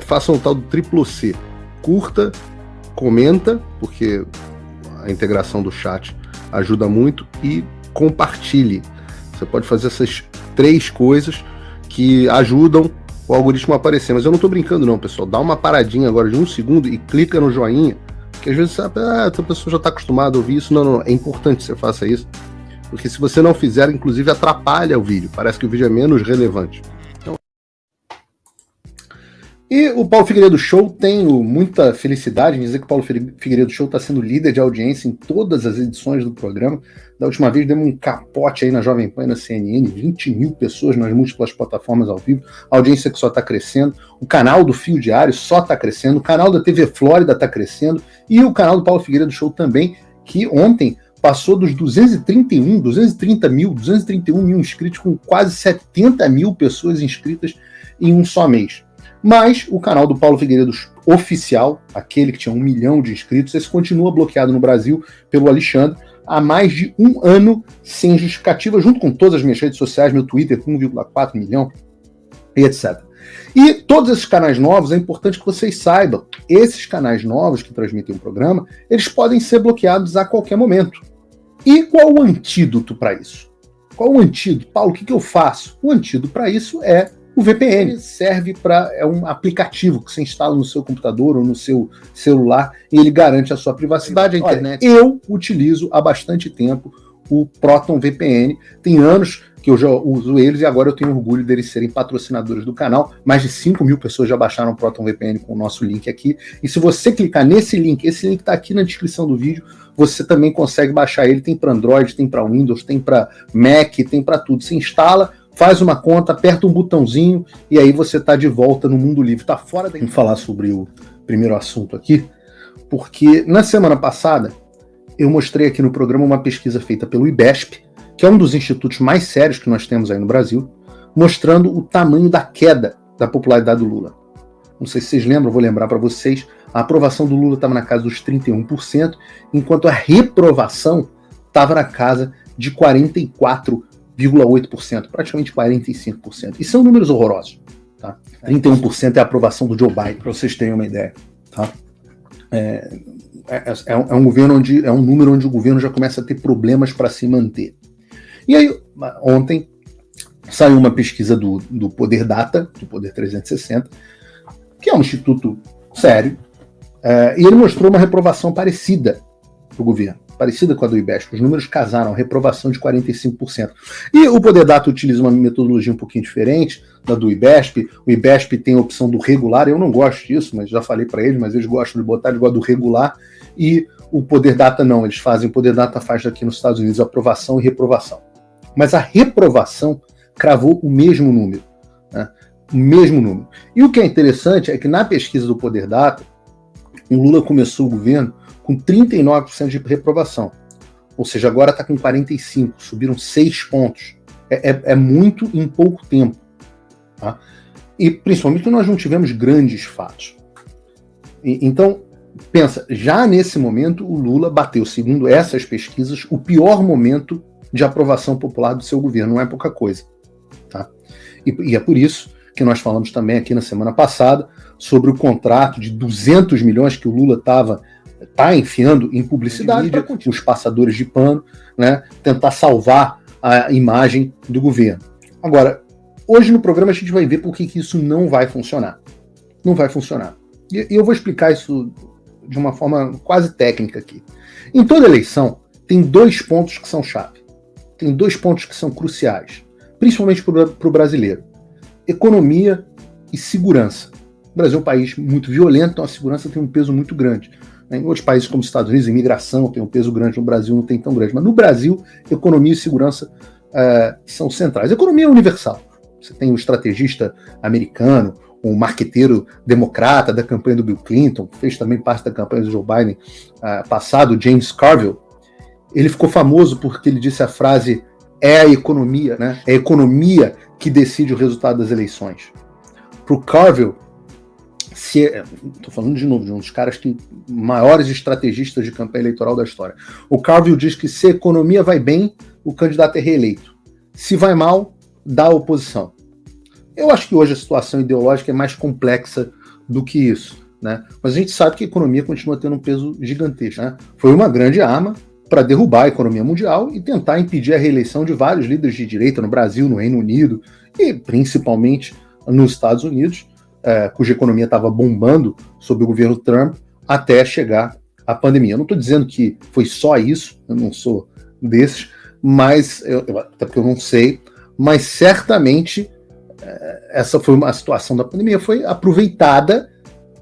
façam o tal do triplo C. Curta, comenta, porque a integração do chat ajuda muito, e compartilhe. Você pode fazer essas 3 coisas que ajudam o algoritmo a aparecer. Mas eu não estou brincando não, pessoal. Dá uma paradinha agora de 1 segundo e clica no joinha, porque às vezes sabe, essa pessoa já está acostumada a ouvir isso. Não. É importante que você faça isso, porque se você não fizer, inclusive atrapalha o vídeo. Parece que o vídeo é menos relevante. E o Paulo Figueiredo Show, tenho muita felicidade em dizer que o Paulo Figueiredo Show está sendo líder de audiência em todas as edições do programa. Da última vez demos um capote aí na Jovem Pan e na CNN, 20 mil pessoas nas múltiplas plataformas ao vivo, a audiência que só está crescendo, o canal do Fio Diário só está crescendo, o canal da TV Flórida está crescendo, e o canal do Paulo Figueiredo Show também, que ontem passou dos 231 mil inscritos, com quase 70 mil pessoas inscritas em um só mês. Mas o canal do Paulo Figueiredo oficial, aquele que tinha 1 milhão de inscritos, esse continua bloqueado no Brasil pelo Alexandre há mais de 1 ano, sem justificativa, junto com todas as minhas redes sociais, meu Twitter com 1,4 milhão, e etc. E todos esses canais novos, é importante que vocês saibam, esses canais novos que transmitem o programa, eles podem ser bloqueados a qualquer momento. E qual o antídoto para isso? Qual o antídoto? Paulo, o que eu faço? O antídoto para isso é o VPN. Serve é um aplicativo que você instala no seu computador ou no seu celular e ele garante a sua privacidade. A internet. Eu utilizo há bastante tempo o Proton VPN. Tem anos que eu já uso eles e agora eu tenho orgulho deles serem patrocinadores do canal. Mais de 5 mil pessoas já baixaram o Proton VPN com o nosso link aqui. E se você clicar nesse link, esse link está aqui na descrição do vídeo, você também consegue baixar ele. Tem para Android, tem para Windows, tem para Mac, tem para tudo. Você instala, faz uma conta, aperta um botãozinho e aí você está de volta no mundo livre. Está fora da... Vamos falar sobre o primeiro assunto aqui, porque na semana passada eu mostrei aqui no programa uma pesquisa feita pelo IBESP, que é um dos institutos mais sérios que nós temos aí no Brasil, mostrando o tamanho da queda da popularidade do Lula. Não sei se vocês lembram, vou lembrar para vocês, a aprovação do Lula estava na casa dos 31%, enquanto a reprovação estava na casa de 44,8%, praticamente 45%. E são números horrorosos. Tá? 31% é a aprovação do Joe Biden, para vocês terem uma ideia. Tá? É um governo onde é um número onde o governo já começa a ter problemas para se manter. E aí, ontem, saiu uma pesquisa do Poder Data, do Poder 360, que é um instituto sério, e ele mostrou uma reprovação parecida para o governo, parecida com a do IBESP. Os números casaram, reprovação de 45%. E o Poder Data utiliza uma metodologia um pouquinho diferente da do IBESP. O IBESP tem a opção do regular, eu não gosto disso, mas já falei para eles, mas eles gostam de botar, eles gostam do regular, e o Poder Data não, eles fazem, o Poder Data faz aqui nos Estados Unidos aprovação e reprovação. Mas a reprovação cravou o mesmo número, né? O mesmo número. E o que é interessante é que na pesquisa do Poder Data, o Lula começou o governo com 39% de reprovação. Ou seja, agora está com 45%, subiram 6 pontos. É muito em pouco tempo. Tá? E principalmente nós não tivemos grandes fatos. Então, pensa, já nesse momento o Lula bateu, segundo essas pesquisas, o pior momento de aprovação popular do seu governo. Não é pouca coisa. Tá? E é por isso que nós falamos também aqui na semana passada sobre o contrato de 200 milhões que o Lula está enfiando em publicidade para os passadores de pano, né, tentar salvar a imagem do governo. Agora, hoje no programa a gente vai ver por que isso não vai funcionar. Não vai funcionar. E eu vou explicar isso de uma forma quase técnica aqui. Em toda eleição, tem 2 pontos que são chave. Tem 2 pontos que são cruciais, principalmente para o brasileiro. Economia e segurança. O Brasil é um país muito violento, então a segurança tem um peso muito grande. Em outros países como os Estados Unidos, imigração tem um peso grande, no Brasil não tem tão grande. Mas no Brasil, economia e segurança são centrais. Economia é universal. Você tem um estrategista americano, um marqueteiro democrata da campanha do Bill Clinton, fez também parte da campanha do Joe Biden passado, James Carville. Ele ficou famoso porque ele disse a frase: é a economia, né? É a economia que decide o resultado das eleições. Para o Carville, estou falando de novo de um dos caras maiores estrategistas de campanha eleitoral da história. O Carville diz que se a economia vai bem, o candidato é reeleito. Se vai mal, dá a oposição. Eu acho que hoje a situação ideológica é mais complexa do que isso, né? Mas a gente sabe que a economia continua tendo um peso gigantesco, né? Foi uma grande arma para derrubar a economia mundial e tentar impedir a reeleição de vários líderes de direita no Brasil, no Reino Unido e principalmente nos Estados Unidos, cuja economia estava bombando sob o governo Trump até chegar a pandemia. Eu não estou dizendo que foi só isso, eu não sou desses, mas até porque eu não sei, mas certamente essa foi uma situação da pandemia, foi aproveitada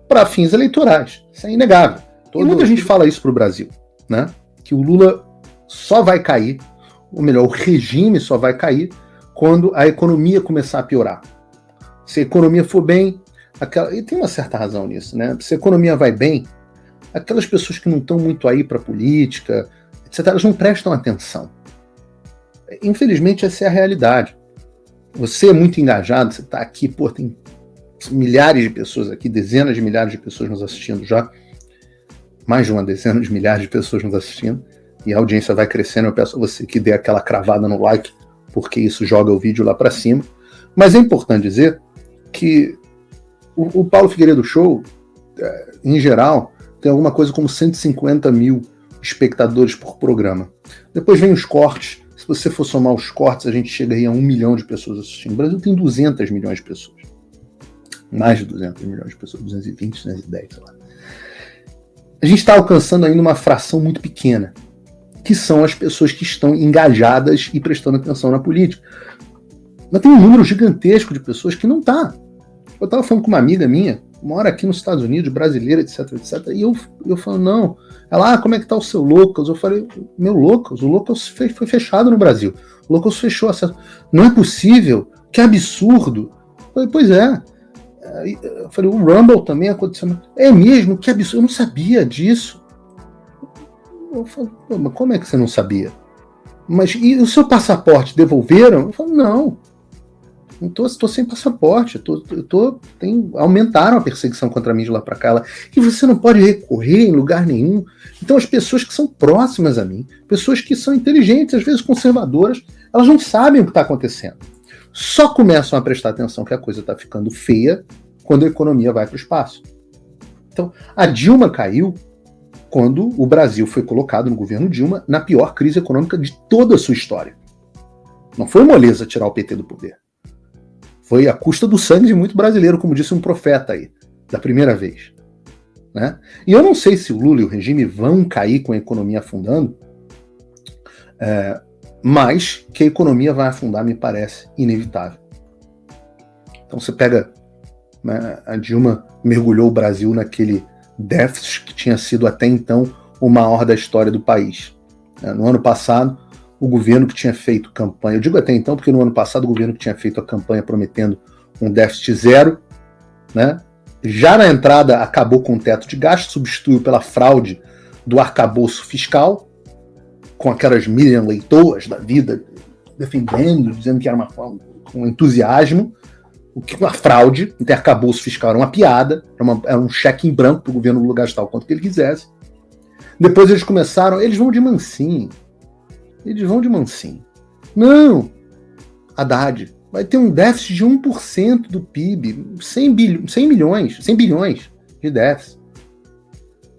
para fins eleitorais. Isso é inegável. E muita gente fala isso para o Brasil, né? Que o Lula só vai cair, ou melhor, o regime só vai cair quando a economia começar a piorar. Se a economia for bem, e tem uma certa razão nisso, né? Se a economia vai bem, aquelas pessoas que não estão muito aí para política, etc., elas não prestam atenção. Infelizmente, essa é a realidade. Você é muito engajado, você está aqui, tem milhares de pessoas aqui, dezenas de milhares de pessoas nos assistindo já, mais de uma dezena de milhares de pessoas nos assistindo, e a audiência vai crescendo. Eu peço a você que dê aquela cravada no like, porque isso joga o vídeo lá para cima. Mas é importante dizer que o Paulo Figueiredo Show, em geral, tem alguma coisa como 150 mil espectadores por programa. Depois vem os cortes. Se você for somar os cortes, a gente chega aí a 1 milhão de pessoas assistindo. O Brasil tem 200 milhões de pessoas. Mais de 200 milhões de pessoas, 220, 210, sei lá. A gente está alcançando ainda uma fração muito pequena, que são as pessoas que estão engajadas e prestando atenção na política. Mas tem um número gigantesco de pessoas que não está. Eu estava falando com uma amiga minha, mora aqui nos Estados Unidos, brasileira, etc, etc, e eu falo, não. Ela, como é que tá o seu Locals? Eu falei, meu Locals? O Locals foi fechado no Brasil. O Locals fechou. Não é possível? Que absurdo. Eu falei, pois é. Eu falei, o Rumble também aconteceu. É mesmo? Que absurdo. Eu não sabia disso. Eu falei, mas como é que você não sabia? Mas e o seu passaporte devolveram? Eu falei, não. Estou sem passaporte. Aumentaram a perseguição contra mim de lá para cá. E você não pode recorrer em lugar nenhum. Então as pessoas que são próximas a mim, pessoas que são inteligentes, às vezes conservadoras, elas não sabem o que está acontecendo. Só começam a prestar atenção que a coisa está ficando feia quando a economia vai para o espaço. Então, a Dilma caiu quando o Brasil foi colocado no governo Dilma na pior crise econômica de toda a sua história. Não foi moleza tirar o PT do poder. Foi à custa do sangue de muito brasileiro, como disse um profeta aí, da primeira vez. Né? E eu não sei se o Lula e o regime vão cair com a economia afundando, mas que a economia vai afundar me parece inevitável. Então você pega, né, a Dilma mergulhou o Brasil naquele déficit que tinha sido até então o maior da história do país. No ano passado, o governo que tinha feito campanha, eu digo até então porque no ano passado o governo que tinha feito a campanha prometendo um déficit zero, né, já na entrada acabou com o teto de gasto, substituiu pela fraude do arcabouço fiscal, com aquelas Miriam Leitoas da vida defendendo, dizendo que era um entusiasmo, o que uma fraude, o arcabouço fiscal era uma piada, era um cheque em branco para o governo Lula gastar o quanto que ele quisesse. Depois eles começaram, eles vão de mansinho. Não! Haddad vai ter um déficit de 1% do PIB, 100 bilhões de déficit.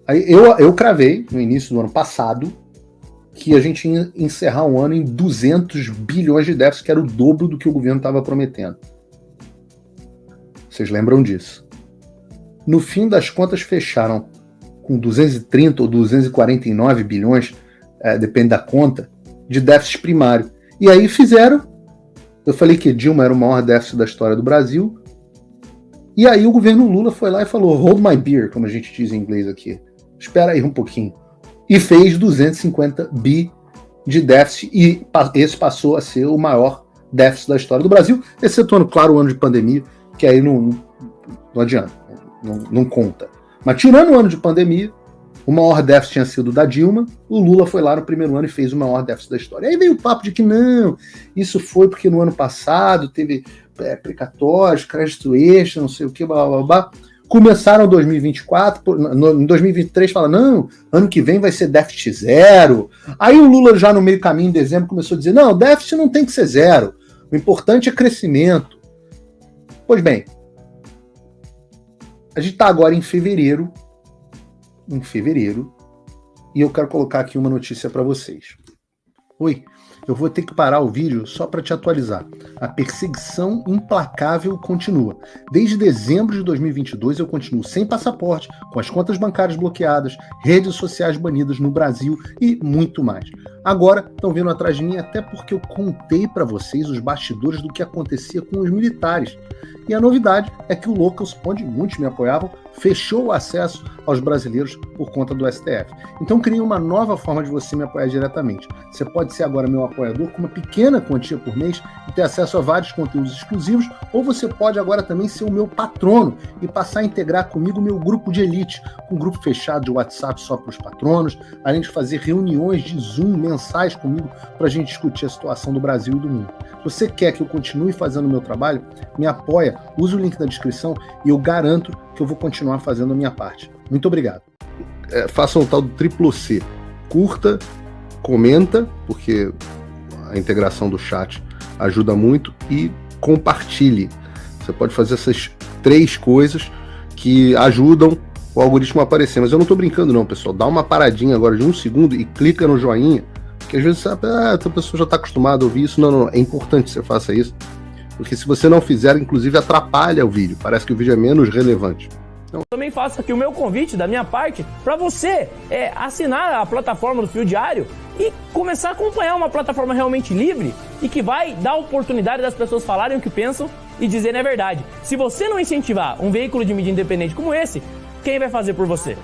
Aí eu cravei, no início do ano passado, que a gente ia encerrar um ano em 200 bilhões de déficit, que era o dobro do que o governo estava prometendo. Vocês lembram disso? No fim das contas, fecharam com 230 ou 249 bilhões, depende da conta, de déficit primário. E aí eu falei que Dilma era o maior déficit da história do Brasil, e aí o governo Lula foi lá e falou, hold my beer, como a gente diz em inglês aqui. Espera aí um pouquinho. E fez 250 bi de déficit, e esse passou a ser o maior déficit da história do Brasil, excetuando, claro, o ano de pandemia, que aí não adianta, não conta. Mas tirando o ano de pandemia, o maior déficit tinha sido da Dilma, o Lula foi lá no primeiro ano e fez o maior déficit da história. Aí veio o papo de que não, isso foi porque no ano passado teve precatórios, crédito extra, não sei o que, blá, blá, blá. Começaram 2024, em 2023 fala, não, ano que vem vai ser déficit zero. Aí o Lula já no meio caminho, em dezembro, começou a dizer, não, déficit não tem que ser zero, o importante é crescimento. Pois bem, A gente está agora em fevereiro, e eu quero colocar aqui uma notícia para vocês. Oi, eu vou ter que parar o vídeo só para te atualizar. A perseguição implacável continua. Desde dezembro de 2022 eu continuo sem passaporte, com as contas bancárias bloqueadas, redes sociais banidas no Brasil e muito mais. Agora estão vindo atrás de mim até porque eu contei para vocês os bastidores do que acontecia com os militares. E a novidade é que o Locals, onde muitos me apoiavam, fechou o acesso aos brasileiros por conta do STF. Então criei uma nova forma de você me apoiar diretamente. Você pode ser agora meu apoiador com uma pequena quantia por mês e ter acesso a vários conteúdos exclusivos, ou você pode agora também ser o meu patrono e passar a integrar comigo o meu grupo de elite, um grupo fechado de WhatsApp só para os patronos, além de fazer reuniões de Zoom mensais comigo para a gente discutir a situação do Brasil e do mundo. Se você quer que eu continue fazendo o meu trabalho, me apoia, use o link na descrição e eu garanto que eu vou continuar fazendo a minha parte. Muito obrigado. Façam o tal do triplo C. Curta, comenta, porque a integração do chat ajuda muito, e compartilhe. Você pode fazer essas 3 coisas que ajudam o algoritmo a aparecer. Mas eu não estou brincando não, pessoal. Dá uma paradinha agora de 1 segundo e clica no joinha, porque às vezes sabe, a pessoa já está acostumada a ouvir isso. Não, é importante que você faça isso, porque se você não fizer, inclusive atrapalha o vídeo. Parece que o vídeo é menos relevante. Então... Também faço aqui o meu convite da minha parte para você assinar a plataforma do Fio Diário e começar a acompanhar uma plataforma realmente livre e que vai dar a oportunidade das pessoas falarem o que pensam e dizerem a verdade. Se você não incentivar um veículo de mídia independente como esse, quem vai fazer por você?